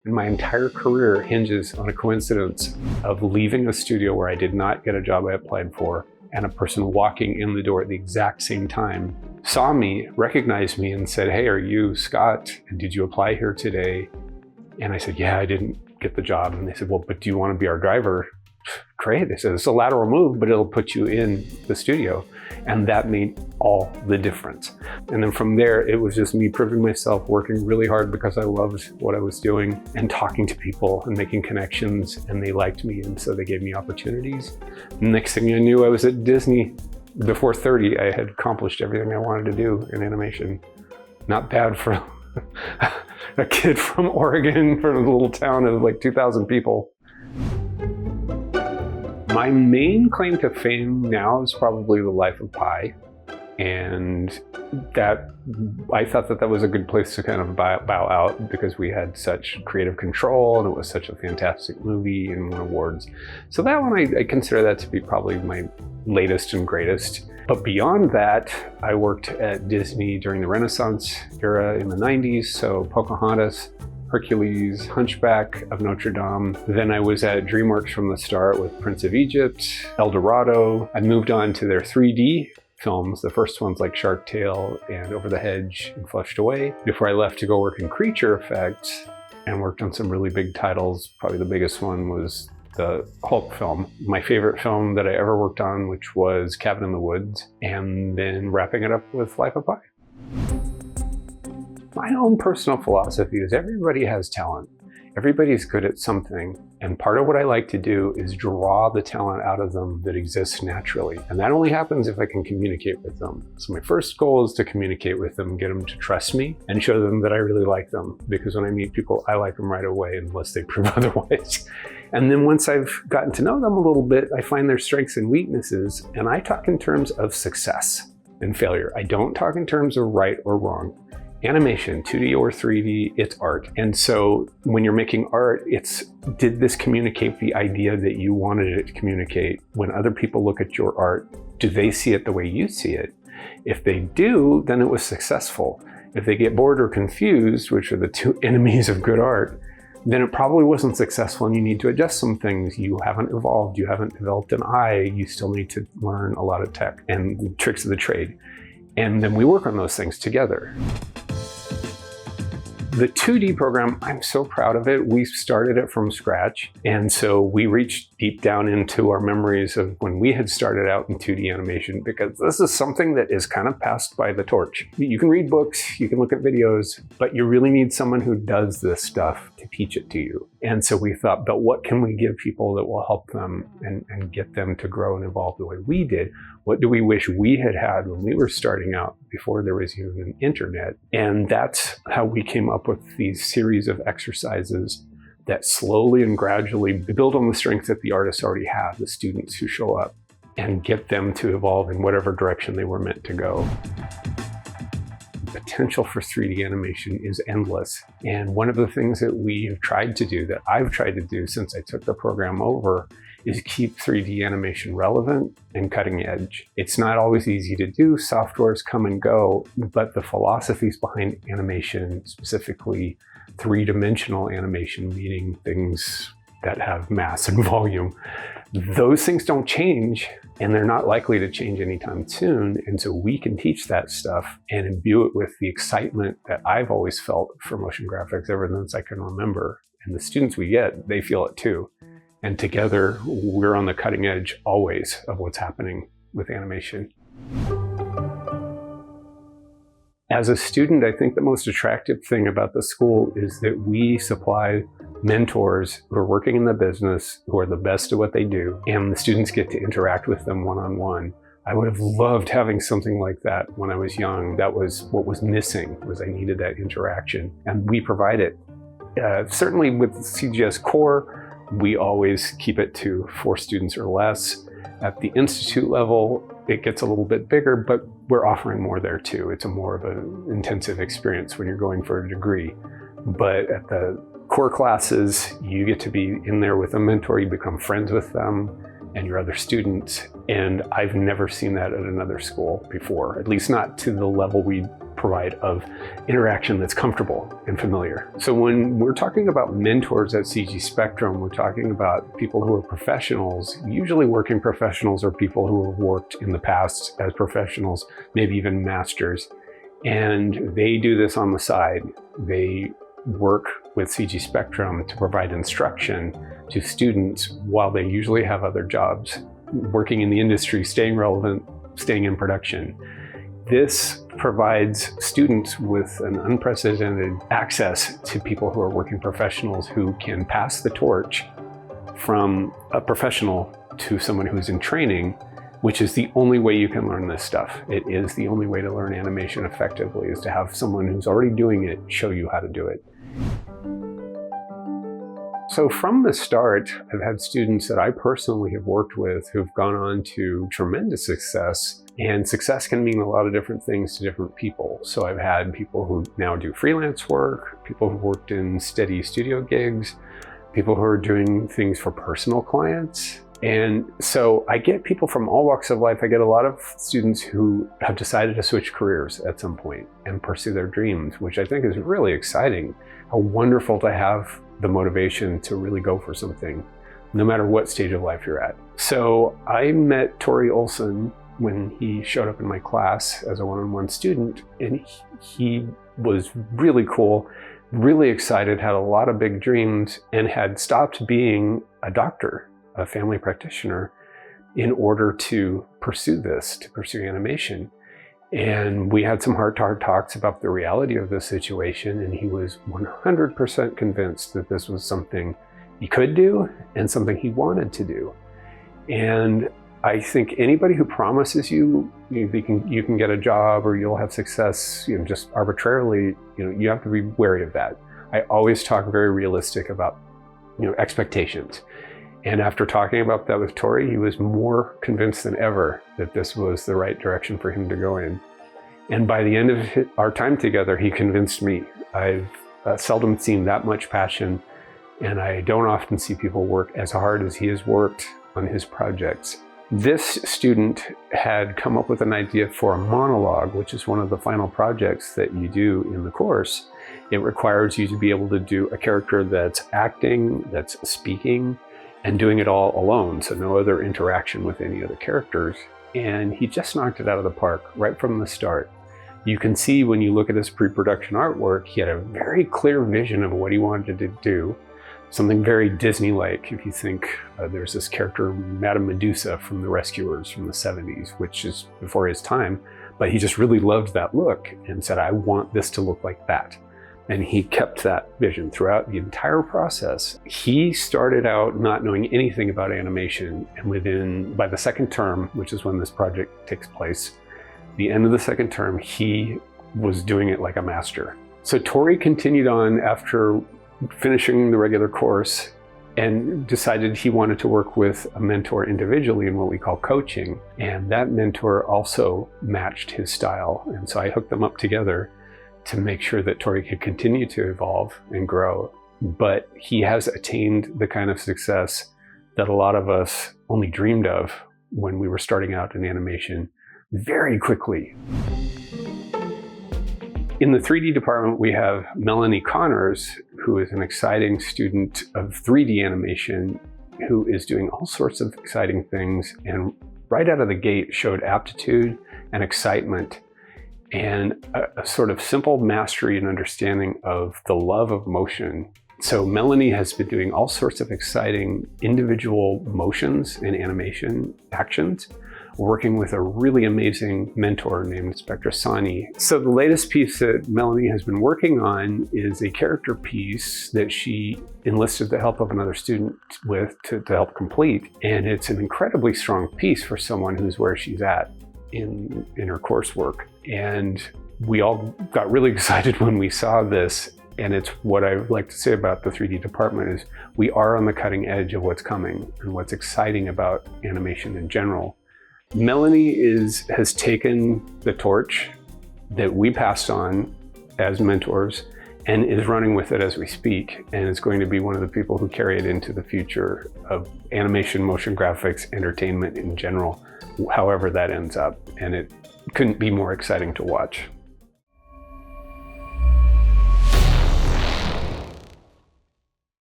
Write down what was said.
And my entire career hinges on a coincidence of leaving a studio where I did not get a job I applied for, and a person walking in the door at the exact same time saw me, recognized me, and said, "Hey, are you Scott? And did you apply here today?" And I said, "Yeah, I didn't get the job." And they said, "Well, but do you want to be our driver?" Great. They said, "It's a lateral move, but it'll put you in the studio." And that made all the difference. And then from there, it was just me proving myself, working really hard because I loved what I was doing, and talking to people and making connections, and they liked me, and so they gave me opportunities. Next thing I knew, I was at Disney. Before 30, I had accomplished everything I wanted to do in animation. Not bad for a kid from Oregon, from a little town of like 2,000 people. My main claim to fame now is probably The Life of Pi, and that I thought that was a good place to kind of bow out, because we had such creative control and it was such a fantastic movie and won awards. So that one, I consider that to be probably my latest and greatest. But beyond that, I worked at Disney during the Renaissance era in the 90s, so Pocahontas, Hercules, Hunchback of Notre Dame. Then I was at DreamWorks from the start with Prince of Egypt, El Dorado. I moved on to their 3D films, the first ones like Shark Tale and Over the Hedge and Flushed Away, before I left to go work in creature effects and worked on some really big titles. Probably the biggest one was the Hulk film, my favorite film that I ever worked on, which was Cabin in the Woods, and then wrapping it up with Life of Pi. My own personal philosophy is everybody has talent. Everybody's good at something. And part of what I like to do is draw the talent out of them that exists naturally. And that only happens if I can communicate with them. So my first goal is to communicate with them, get them to trust me, and show them that I really like them. Because when I meet people, I like them right away unless they prove otherwise. And then once I've gotten to know them a little bit, I find their strengths and weaknesses. And I talk in terms of success and failure. I don't talk in terms of right or wrong. Animation, 2D or 3D, it's art. And so when you're making art, did this communicate the idea that you wanted it to communicate? When other people look at your art, do they see it the way you see it? If they do, then it was successful. If they get bored or confused, which are the two enemies of good art, then it probably wasn't successful and you need to adjust some things. You haven't evolved, you haven't developed an eye, you still need to learn a lot of tech and the tricks of the trade. And then we work on those things together. The 2D program, I'm so proud of it. We started it from scratch. And so we reached deep down into our memories of when we had started out in 2D animation, because this is something that is kind of passed by the torch. You can read books, you can look at videos, but you really need someone who does this stuff to teach it to you. And so we thought, but what can we give people that will help them and get them to grow and evolve the way we did? What do we wish we had had when we were starting out before there was even an internet? And that's how we came up with these series of exercises that slowly and gradually build on the strengths that the artists already have, the students who show up, and get them to evolve in whatever direction they were meant to go. The potential for 3D animation is endless. And one of the things that we've tried to do, that I've tried to do since I took the program over, is keep 3D animation relevant and cutting edge. It's not always easy to do. Softwares come and go, but the philosophies behind animation, specifically three-dimensional animation, meaning things that have mass and volume, those things don't change, and they're not likely to change anytime soon. And so we can teach that stuff and imbue it with the excitement that I've always felt for motion graphics ever since I can remember. And the students we get, they feel it too. And together, we're on the cutting edge always of what's happening with animation. As a student, I think the most attractive thing about the school is that we supply mentors who are working in the business, who are the best at what they do, and the students get to interact with them one-on-one. I would have loved having something like that when I was young. That was what was missing, was I needed that interaction, and we provide it. Certainly with CGS Core, we always keep it to 4 students or less. At the institute level, it gets a little bit bigger, but we're offering more there too. It's a more of an intensive experience when you're going for a degree. But at the core classes, you get to be in there with a mentor, you become friends with them and your other students. And I've never seen that at another school before, at least not to the level we provide of interaction that's comfortable and familiar. So when we're talking about mentors at CG Spectrum, we're talking about people who are professionals. Usually working professionals are people who have worked in the past as professionals, maybe even masters, and they do this on the side. They work with CG Spectrum to provide instruction to students while they usually have other jobs, working in the industry, staying relevant, staying in production. This provides students with an unprecedented access to people who are working professionals who can pass the torch from a professional to someone who's in training, which is the only way you can learn this stuff. It is the only way to learn animation effectively, is to have someone who's already doing it show you how to do it. So from the start, I've had students that I personally have worked with who've gone on to tremendous success, and success can mean a lot of different things to different people. So I've had people who now do freelance work, people who've worked in steady studio gigs, people who are doing things for personal clients. And so I get people from all walks of life. I get a lot of students who have decided to switch careers at some point and pursue their dreams, which I think is really exciting. How wonderful to have the motivation to really go for something, no matter what stage of life you're at. So I met Tori Olson when he showed up in my class as a one-on-one student, and he was really cool, really excited, had a lot of big dreams, and had stopped being a doctor, a family practitioner, in order to pursue this, to pursue animation. And we had some hard talks about the reality of this situation, and he was 100% convinced that this was something he could do and something he wanted to do. And I think anybody who promises you can get a job or you'll have success, just arbitrarily, you have to be wary of that. I always talk very realistic about, expectations. And after talking about that with Tori, he was more convinced than ever that this was the right direction for him to go in. And by the end of our time together, he convinced me. I've seldom seen that much passion, and I don't often see people work as hard as he has worked on his projects. This student had come up with an idea for a monologue, which is one of the final projects that you do in the course. It requires you to be able to do a character that's acting, that's speaking, and doing it all alone, so no other interaction with any other characters. And he just knocked it out of the park right from the start. You can see when you look at his pre-production artwork, he had a very clear vision of what he wanted to do. Something very Disney-like. If you think there's this character, Madame Medusa from The Rescuers from the 70s, which is before his time, but he just really loved that look and said, I want this to look like that. And he kept that vision throughout the entire process. He started out not knowing anything about animation, and by the second term, which is when this project takes place, the end of the second term, he was doing it like a master. So Tori continued on after finishing the regular course and decided he wanted to work with a mentor individually in what we call coaching. And that mentor also matched his style. And so I hooked them up together to make sure that Tori could continue to evolve and grow. But he has attained the kind of success that a lot of us only dreamed of when we were starting out in animation very quickly. In the 3D department, we have Melanie Connors, who is an exciting student of 3D animation, who is doing all sorts of exciting things, and right out of the gate showed aptitude and excitement and a sort of simple mastery and understanding of the love of motion. So Melanie has been doing all sorts of exciting individual motions and animation actions, working with a really amazing mentor named Spectra Sani. So the latest piece that Melanie has been working on is a character piece that she enlisted the help of another student with to help complete. And it's an incredibly strong piece for someone who's where she's at in her coursework. And we all got really excited when we saw this. And it's what I like to say about the 3D department is we are on the cutting edge of what's coming and what's exciting about animation in general. Melanie has taken the torch that we passed on as mentors and is running with it as we speak, and is going to be one of the people who carry it into the future of animation, motion graphics, entertainment in general, however that ends up. And it couldn't be more exciting to watch.